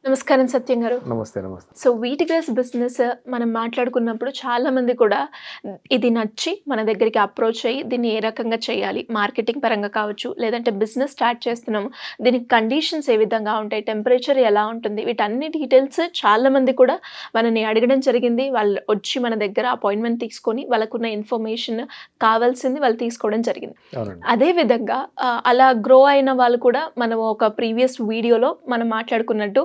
నమస్కారం సత్యం గారు. నమస్తే. నమస్తే. సో, వీట్ గ్రాస్ బిజినెస్ మనం మాట్లాడుకున్నప్పుడు చాలామంది కూడా ఇది నచ్చి మన దగ్గరికి అప్రోచ్ అయ్యి దీన్ని ఏ రకంగా చేయాలి? మార్కెటింగ్ పరంగా కావచ్చు, లేదంటే బిజినెస్ స్టార్ట్ చేస్తున్నాము. దీనికి కండిషన్స్ ఏ విధంగా ఉంటాయి? టెంపరేచర్ ఎలా ఉంటుంది? వీటన్ని డీటెయిల్స్ చాలామంది కూడా మనల్ని అడగడం జరిగింది. వాళ్ళు వచ్చి మన దగ్గర అపాయింట్మెంట్ తీసుకొని వాళ్ళకున్న ఇన్ఫర్మేషన్ కావాల్సింది వాళ్ళు తీసుకోవడం జరిగింది. అవునండి. అదే విధంగా అలా గ్రో అయిన వాళ్ళు కూడా మనం ఒక ప్రీవియస్ వీడియోలో మనం మాట్లాడుకున్నట్టు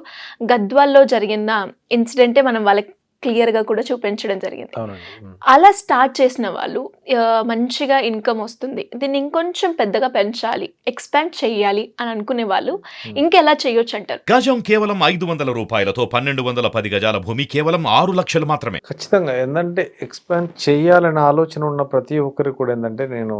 గద్వాల్లో జరిగిన ఇన్సిడెంటే మనం వాళ్ళకి క్లియర్‌గా కూడా చూపించడం జరిగింది. అవునండి. అలా స్టార్ట్ చేసిన వాళ్ళు మంచిగా ఇన్‌కమ్ వస్తుంది. దీన్ని ఇంకొంచెం పెద్దగా పెంచాలి, ఎక్స్‌పాండ్ చేయాలి అని అనుకునే వాళ్ళు ఇంకెలా చేయొచ్చంటారు? గజం కేవలం ₹500 1210 గజాల భూమి కేవలం 6 లక్షలు మాత్రమే. ఖచ్చితంగా ఏందంటే ఎక్స్‌పాండ్ చేయాలనే ఆలోచన ఉన్న ప్రతి ఒక్కరికి కూడా ఏందంటే నేను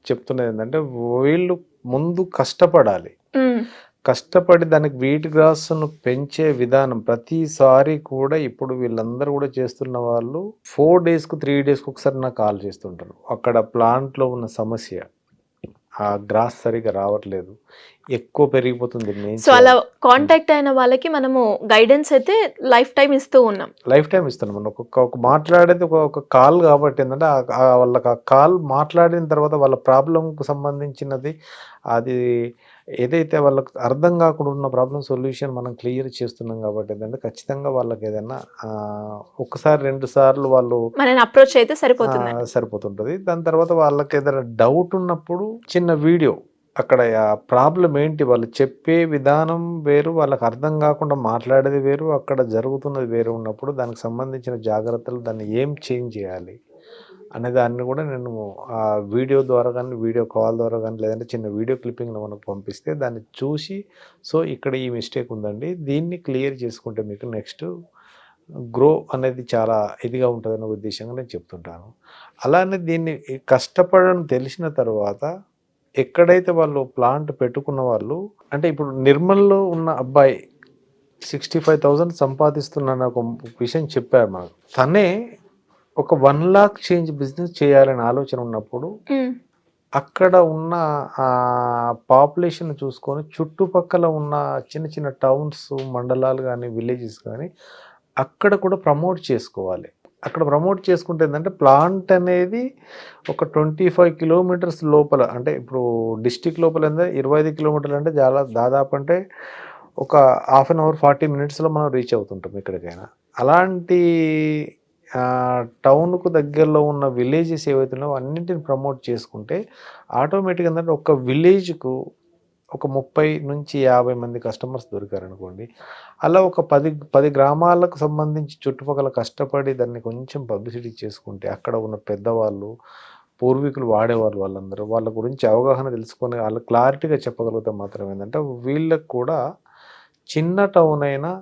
చెప్తున్నది ఏందంటే వీళ్ళు ముందు కష్టపడాలి. హ్మ్. కష్టపడి దానికి వీట్ గ్రాస్‌ను పెంచే విధానం ప్రతిసారి కూడా ఇప్పుడు వీళ్ళందరూ కూడా చేస్తున్న వాళ్ళు 4 డేస్‌కు 3 డేస్‌కి ఒకసారి నాకు కాల్ చేస్తుంటారు. అక్కడ ప్లాంట్‌లో ఉన్న సమస్య. ఆ గ్రాస్ సరిగ్గా రావట్లేదు. ఎక్కువ పెరిగిపోతుంది. దీన్ని ఏం సో, అలా చేయాలి? కాంటాక్ట్ అయిన వాళ్ళకి మనము గైడెన్స్ అయితే లైఫ్ టైమ్ ఇస్తూ ఉన్నాం. లైఫ్ టైమ్ ఇస్తున్నాం. మనం ఒక మాట్లాడేది ఒక కాల్ కాబట్టి ఏంటంటే వాళ్ళకి ఆ కాల్ మాట్లాడిన తర్వాత వాళ్ళ ప్రాబ్లంకు సంబంధించినది అది ఏదైతే వాళ్ళకి అర్థం కాకుండా ఉన్న ప్రాబ్లం సొల్యూషన్ మనం క్లియర్ చేస్తున్నాం కాబట్టి ఏంటంటే ఖచ్చితంగా వాళ్ళకి ఏదైనా ఒకసారి 2 సార్లు వాళ్ళు మనని అప్రోచ్ అయితే సరిపోతుంది. సరిపోతుంటుంది. దాని తర్వాత వాళ్ళకి ఏదైనా డౌట్ ఉన్నప్పుడు చిన్న వీడియో అక్కడ ప్రాబ్లం ఏంటి వాళ్ళు చెప్పే విధానం వేరు, వాళ్ళకి అర్థం కాకుండా మాట్లాడేది వేరు, అక్కడ జరుగుతున్నది వేరు ఉన్నప్పుడు దానికి సంబంధించిన జాగ్రత్తలు దాన్ని ఏం చేంజ్ చేయాలి అనే దాన్ని కూడా నేను ఆ వీడియో ద్వారా కానీ వీడియో కాల్ ద్వారా కానీ లేదంటే చిన్న వీడియో క్లిప్పింగ్లో మనకు పంపిస్తే దాన్ని చూసి సో ఇక్కడ ఈ మిస్టేక్ ఉందండి, దీన్ని క్లియర్ చేసుకుంటే మీకు నెక్స్ట్ గ్రో అనేది చాలా ఇదిగా ఉంటుందనే ఉద్దేశంగా నేను చెప్తుంటాను. అలానే దీన్ని కష్టపడడం తెలిసిన తర్వాత ఎక్కడైతే వాళ్ళు ప్లాంట్ పెట్టుకున్న వాళ్ళు అంటే ఇప్పుడు నిర్మల్లో ఉన్న అబ్బాయి 65,000 సంపాదిస్తున్న ఒక విషయం చెప్పారు మనకు. తనే ఒక 1 లాక్ చేంజ్ బిజినెస్ చేయాలనే ఆలోచన ఉన్నప్పుడు అక్కడ ఉన్న పాపులేషన్ చూసుకొని చుట్టుపక్కల ఉన్న చిన్న చిన్న టౌన్స్, మండలాలు కానీ విలేజెస్ కానీ అక్కడ కూడా ప్రమోట్ చేసుకోవాలి. అక్కడ ప్రమోట్ చేసుకుంటే ఏంటంటే ప్లాంట్ అనేది ఒక 25 కిలోమీటర్స్ లోపల అంటే ఇప్పుడు డిస్టిక్ లోపల 25 కిలోమీటర్లు అంటే చాలా దాదాపు అంటే ఒక హాఫ్ అన్ అవర్ 40 మినిట్స్లో మనం రీచ్ అవుతుంటాం ఎక్కడికైనా. అలాంటి టౌన్కు దగ్గరలో ఉన్న విలేజెస్ ఏవైతే ఉన్నాయో అన్నింటిని ప్రమోట్ చేసుకుంటే ఆటోమేటిక్గా ఏంటంటే ఒక విలేజ్కు ఒక 30 నుంచి 50 మంది కస్టమర్స్ దొరికారనుకోండి. అలా ఒక 10 గ్రామాలకు సంబంధించి చుట్టుపక్కల కష్టపడి దాన్ని కొంచెం పబ్లిసిటీ చేసుకుంటే అక్కడ ఉన్న పెద్దవాళ్ళు, పూర్వీకులు వాడేవాళ్ళు వాళ్ళందరూ వాళ్ళ గురించి అవగాహన తెలుసుకొని వాళ్ళు క్లారిటీగా చెప్పగలిగితే మాత్రం ఏంటంటే వీళ్ళకి కూడా చిన్న టౌన్ అయినా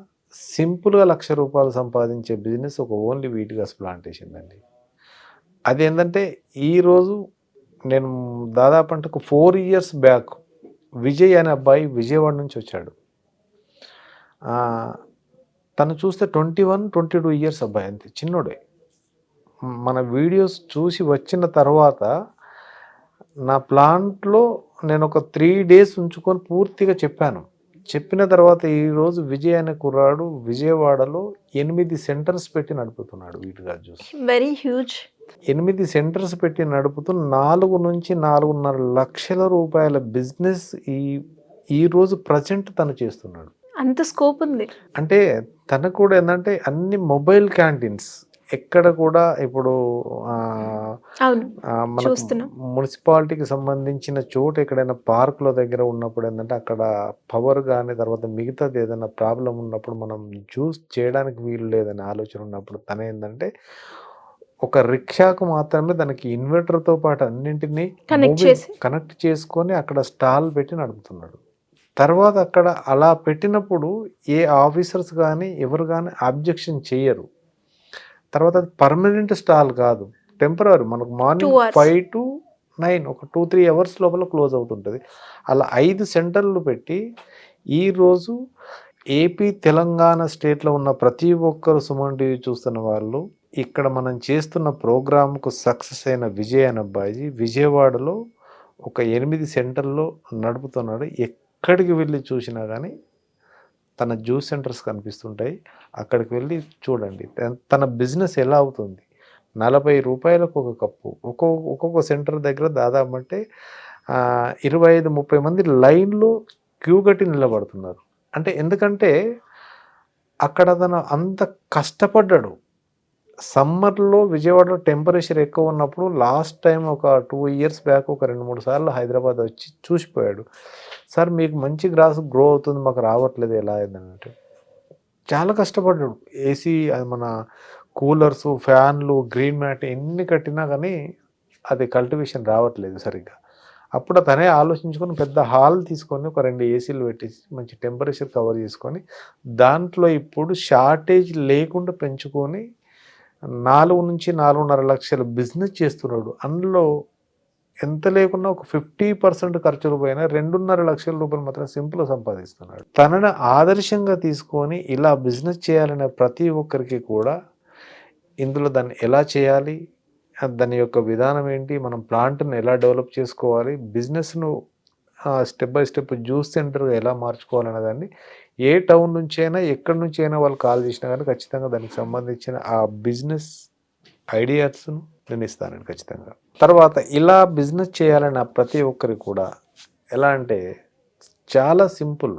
సింపుల్గా ₹1,00,000 సంపాదించే బిజినెస్ ఒక ఓన్లీ వీట్ గ్రాస్ ప్లాంటేషన్ అండి. అదేంటంటే ఈరోజు నేను దాదాపు అంటే ఒక 4 ఇయర్స్ బ్యాక్ విజయ్ అనే అబ్బాయి విజయవాడ నుంచి వచ్చాడు. తను చూస్తే 21, 22 ఇయర్స్ అబ్బాయి అంతే చిన్నోడే. మన వీడియోస్ చూసి వచ్చిన తర్వాత నా ప్లాంట్లో నేను ఒక 3 డేస్ ఉంచుకొని పూర్తిగా చెప్పాను. చెప్పిన తర్వాత ఈరోజు విజయ్ అనే కుర్రాడు విజయవాడలో 8 సెంటర్స్ పెట్టి నడుపుతున్నాడు wheat grass juice. Very huge. 8 centres పెట్టి నడుపుతూ 4 నుంచి 4.5 లక్షల రూపాయల బిజినెస్ ఈరోజు ప్రజెంట్ తను చేస్తున్నాడు. అంత స్కోప్ ఉంది. అంటే తనకు కూడా ఏంటంటే అన్ని మొబైల్ క్యాంటీన్స్ ఎక్కడ కూడా ఇప్పుడు మన మున్సిపాలిటీకి సంబంధించిన చోటు ఎక్కడైనా పార్కుల దగ్గర ఉన్నప్పుడు ఏంటంటే అక్కడ పవర్ కానీ తర్వాత మిగతాది ఏదైనా ప్రాబ్లం ఉన్నప్పుడు మనం జ్యూస్ చేయడానికి వీలు లేదని ఆలోచన ఉన్నప్పుడు తన ఏంటంటే ఒక రిక్షాకు మాత్రమే దానికి ఇన్వర్టర్తో పాటు అన్నింటినీ కనెక్ట్ చేసుకొని అక్కడ స్టాల్ పెట్టి నడుపుతున్నాడు. తర్వాత అక్కడ అలా పెట్టినప్పుడు ఏ ఆఫీసర్స్ కానీ ఎవరు కానీ అబ్జెక్షన్ చేయరు. తర్వాత అది పర్మనెంట్ స్టాల్ కాదు, టెంపరరీ. మనకు మార్నింగ్ 5 to 9 ఒక 2-3 అవర్స్ లోపల క్లోజ్ అవుతుంటుంది. అలా 5 సెంటర్లు పెట్టి ఈరోజు ఏపీ, తెలంగాణ స్టేట్లో ఉన్న ప్రతి ఒక్కరు సుమన్ టీవీ చూస్తున్న వాళ్ళు ఇక్కడ మనం చేస్తున్న ప్రోగ్రామ్కు సక్సెస్ అయిన విజయ్ అనే అబ్బాయి విజయవాడలో ఒక 8 సెంటర్లో నడుపుతున్నాడు. ఎక్కడికి వెళ్ళి చూసినా కానీ తన జ్యూస్ సెంటర్స్ కనిపిస్తుంటాయి, అక్కడికి వెళ్ళి చూడండి తన బిజినెస్ ఎలా అవుతుంది. 40 రూపాయలకు ఒక కప్పు, ఒక్కొక్క సెంటర్ దగ్గర దాదాపు అంటే 25-30 మంది లైన్లో క్యూ కట్టి నిలబడుతున్నారు. అంటే ఎందుకంటే అక్కడ తను అంత కష్టపడ్డాడు. సమ్మర్లో విజయవాడలో టెంపరేచర్ ఎక్కువ ఉన్నప్పుడు లాస్ట్ టైం ఒక 2 ఇయర్స్ బ్యాక్ ఒక 2-3 సార్లు హైదరాబాద్ వచ్చి చూసిపోయాడు. సార్ మీకు మంచి గ్రాస్ గ్రో అవుతుంది, మాకు రావట్లేదు ఎలా అయిందంటే చాలా కష్టపడ్డాడు. ఏసీ మన కూలర్స్, ఫ్యాన్లు, గ్రీన్ మ్యాట్ ఎన్ని కట్టినా కానీ అది కల్టివేషన్ రావట్లేదు సరిగ్గా. అప్పుడు తనే ఆలోచించుకొని పెద్ద హాల్ తీసుకొని ఒక 2 ఏసీలు పెట్టేసి మంచి టెంపరేచర్ కవర్ చేసుకొని దాంట్లో ఇప్పుడు షార్టేజ్ లేకుండా పెంచుకొని 4-4.5 లక్షల బిజినెస్ చేస్తున్నాడు. అందులో ఎంత లేకున్నా ఒక 50% ఖర్చులు పోయినా 2.5 లక్షల రూపాయలు మాత్రం సింపుల్గా సంపాదిస్తున్నాడు. తనని ఆదర్శంగా తీసుకొని ఇలా బిజినెస్ చేయాలనే ప్రతి ఒక్కరికి కూడా ఇందులో దాన్ని ఎలా చేయాలి, దాని యొక్క విధానం ఏంటి, మనం ప్లాంట్ను ఎలా డెవలప్ చేసుకోవాలి, బిజినెస్ను స్టెప్ బై స్టెప్ జ్యూస్ సెంటర్గా ఎలా మార్చుకోవాలనే దాన్ని ఏ టౌన్ నుంచి అయినా ఎక్కడి నుంచి అయినా వాళ్ళు కాల్ చేసినా కానీ ఖచ్చితంగా దానికి సంబంధించిన ఆ బిజినెస్ ఐడియాస్ను నేను ఇస్తానండి ఖచ్చితంగా. తర్వాత ఇలా బిజినెస్ చేయాలన్న ప్రతి ఒక్కరికి కూడా ఎలా అంటే చాలా సింపుల్.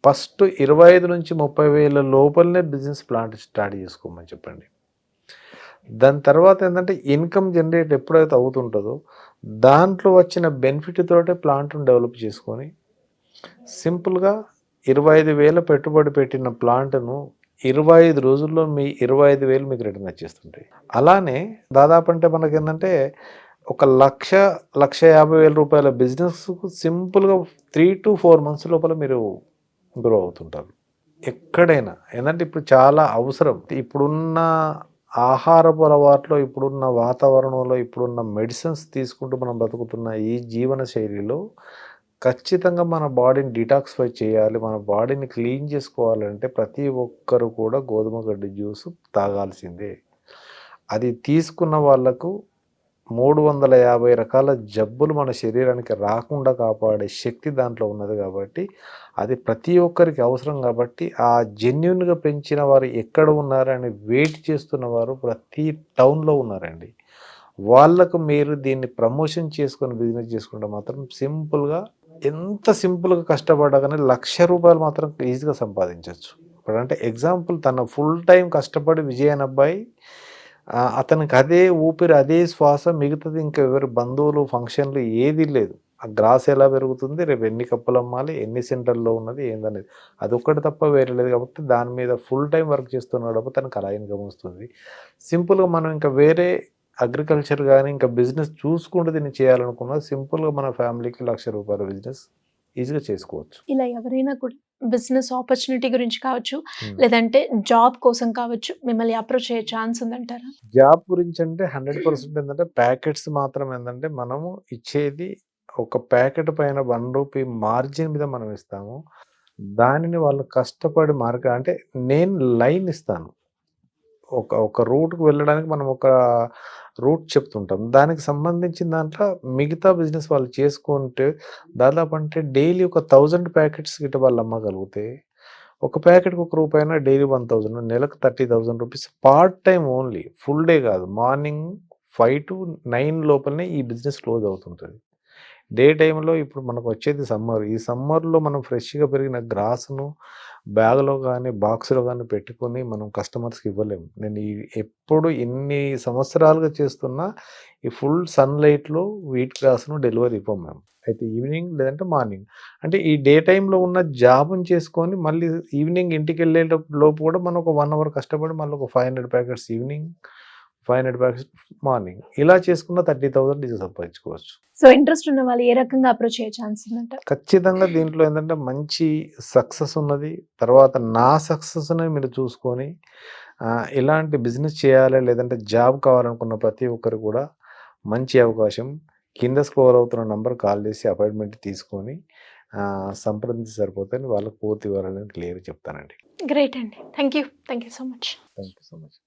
ఫస్ట్ 25-30 వేల లోపలనే బిజినెస్ ప్లాంట్ స్టార్ట్ చేసుకోమని చెప్పండి. దాని తర్వాత ఏంటంటే ఇన్కమ్ జనరేట్ ఎప్పుడైతే అవుతుంటుందో దాంట్లో వచ్చిన బెనిఫిట్ తోటే ప్లాంట్ను డెవలప్ చేసుకొని సింపుల్గా 25,000 పెట్టుబడి పెట్టిన ప్లాంట్ను 25 రోజుల్లో మీ 25,000 మీకు రిటర్న్ వచ్చేస్తుంటాయి. అలానే దాదాపు అంటే మనకి ఏంటంటే 1,50,000 రూపాయల బిజినెస్కు సింపుల్గా 3 to 4 months లోపల మీరు గ్రో అవుతుంటారు ఎక్కడైనా. ఏంటంటే ఇప్పుడు చాలా అవసరం. ఇప్పుడున్న ఆహారపు అలవాట్లో, ఇప్పుడున్న వాతావరణంలో, ఇప్పుడున్న మెడిసిన్స్ తీసుకుంటూ మనం బతుకుతున్న ఈ జీవన శైలిలో ఖచ్చితంగా మన బాడీని డిటాక్సిఫై చేయాలి, మన బాడీని క్లీన్ చేసుకోవాలంటే ప్రతి ఒక్కరు కూడా గోధుమ గడ్డి జ్యూస్ తాగాల్సిందే. అది తీసుకున్న వాళ్ళకు 350 రకాల జబ్బులు మన శరీరానికి రాకుండా కాపాడే శక్తి దాంట్లో ఉన్నది కాబట్టి అది ప్రతి ఒక్కరికి అవసరం. కాబట్టి ఆ జెన్యున్గా పెంచిన వారు ఎక్కడ ఉన్నారని వెయిట్ చేస్తున్న వారు ప్రతి టౌన్లో ఉన్నారండి. వాళ్ళకు మీరు దీన్ని ప్రమోషన్ చేసుకొని బిజినెస్ చేసుకుంటే మాత్రం సింపుల్గా ఎంత సింపుల్గా కష్టపడ్డా కానీ 1,00,000 రూపాయలు మాత్రం ఈజీగా సంపాదించవచ్చు. ఇప్పుడంటే ఎగ్జాంపుల్ తన ఫుల్ టైం కష్టపడి విజయన్ అబ్బాయి అతనికి అదే ఊపిరి, అదే శ్వాస, మిగతాది ఇంకా ఎవరి బంధువులు ఫంక్షన్లు ఏది లేదు. ఆ గ్రాస్ ఎలా పెరుగుతుంది, రేపు ఎన్ని కప్పులు అమ్మాలి, ఎన్ని సెంటర్లో ఉన్నది ఏందనేది అదొక్కటి తప్ప వేరే లేదు. కాబట్టి దాని మీద ఫుల్ టైం వర్క్ చేస్తున్నాడు కాబట్టి తనకు అలా ఇన్కమ్ వస్తుంది. సింపుల్గా మనం ఇంకా వేరే అగ్రికల్చర్ కానీ ఇంకా బిజినెస్ చూసుకుంటూ దీన్ని చేయాలనుకున్నా సింపుల్గా మన ఫ్యామిలీకి 1,00,000 రూపాయల బిజినెస్ ఈజీగా చేసుకోవచ్చు. ఇలా ఎవరైనా కూడా బిజినెస్ ఆపర్చునిటీ గురించి కావచ్చు, లేదంటే జాబ్ కోసం కావచ్చు, మిమ్మల్ని అప్రోచ్ అయ్యే ఛాన్స్ ఉందంటారా? జాబ్ గురించి అంటే 100% ఏంటంటే ప్యాకెట్స్ మాత్రం ఏంటంటే మనము ఇచ్చేది ఒక ప్యాకెట్ పైన ₹1 మార్జిన్ మీద మనం ఇస్తాము. దానిని వాళ్ళు కష్టపడి అంటే నేను లైన్ ఇస్తాను. ఒక రూట్కి వెళ్ళడానికి మనం ఒక రూట్ చెప్తుంటాం. దానికి సంబంధించిన దాంట్లో మిగతా బిజినెస్ వాళ్ళు చేసుకుంటే దాదాపు అంటే డైలీ ఒక 1000 ప్యాకెట్స్ గిట్ట వాళ్ళు అమ్మగలిగితే ఒక ప్యాకెట్కి ₹1 అయినా డైలీ 1,000, నెలకు 30,000 rupees. Part time only, full day కాదు. మార్నింగ్ 5 to 9 లోపలనే ఈ బిజినెస్ క్లోజ్ అవుతుంటుంది. డే టైంలో ఇప్పుడు మనకు వచ్చేది సమ్మర్. ఈ సమ్మర్లో మనం ఫ్రెష్గా పెరిగిన గ్రాస్ను బ్యాగ్లో కానీ బాక్స్లో కానీ పెట్టుకొని మనం కస్టమర్స్కి ఇవ్వలేము. నేను ఎప్పుడు ఇన్ని సంవత్సరాలుగా చేస్తున్నా ఈ ఫుల్ సన్లైట్లో వీట్ గ్రాస్ను డెలివరీ ఇవ్వం మేము. అయితే ఈవినింగ్ లేదంటే మార్నింగ్. అంటే ఈ డే టైంలో ఉన్న జాబ్ని చేసుకొని మళ్ళీ ఈవినింగ్ ఇంటికి వెళ్ళే లోపు కూడా మనం ఒక 1 hour కష్టపడి మళ్ళీ ఒక 500 ప్యాకెట్స్ ఈవినింగ్, 500 ప్యాకెట్స్ మార్నింగ్, ఇలా చేసుకున్న 30,000 ఈజీ సంపాదించుకోవచ్చు. సో ఇంట్రెస్ట్ ఉన్న వాళ్ళు ఏ రకంగా అప్రోచ్ అయ్యే ఛాన్స్ ఉందంట? ఖచ్చితంగా దీంట్లో ఏంటంటే మంచి సక్సెస్ ఉన్నది. తర్వాత నా సక్సెస్ని మీరు చూసుకొని ఎలాంటి బిజినెస్ చేయాలి లేదంటే జాబ్ కావాలనుకున్న ప్రతి ఒక్కరు కూడా మంచి అవకాశం. కింద స్క్రోల్ అవుతున్న నంబర్ కాల్ చేసి అపాయింట్మెంట్ తీసుకొని సంప్రదించి సరిపోతే వాళ్ళకి పూర్తి వివరాలను క్లియర్ చెప్తానండి. గ్రేట్ అండి. Thank you so much. Thank you so much.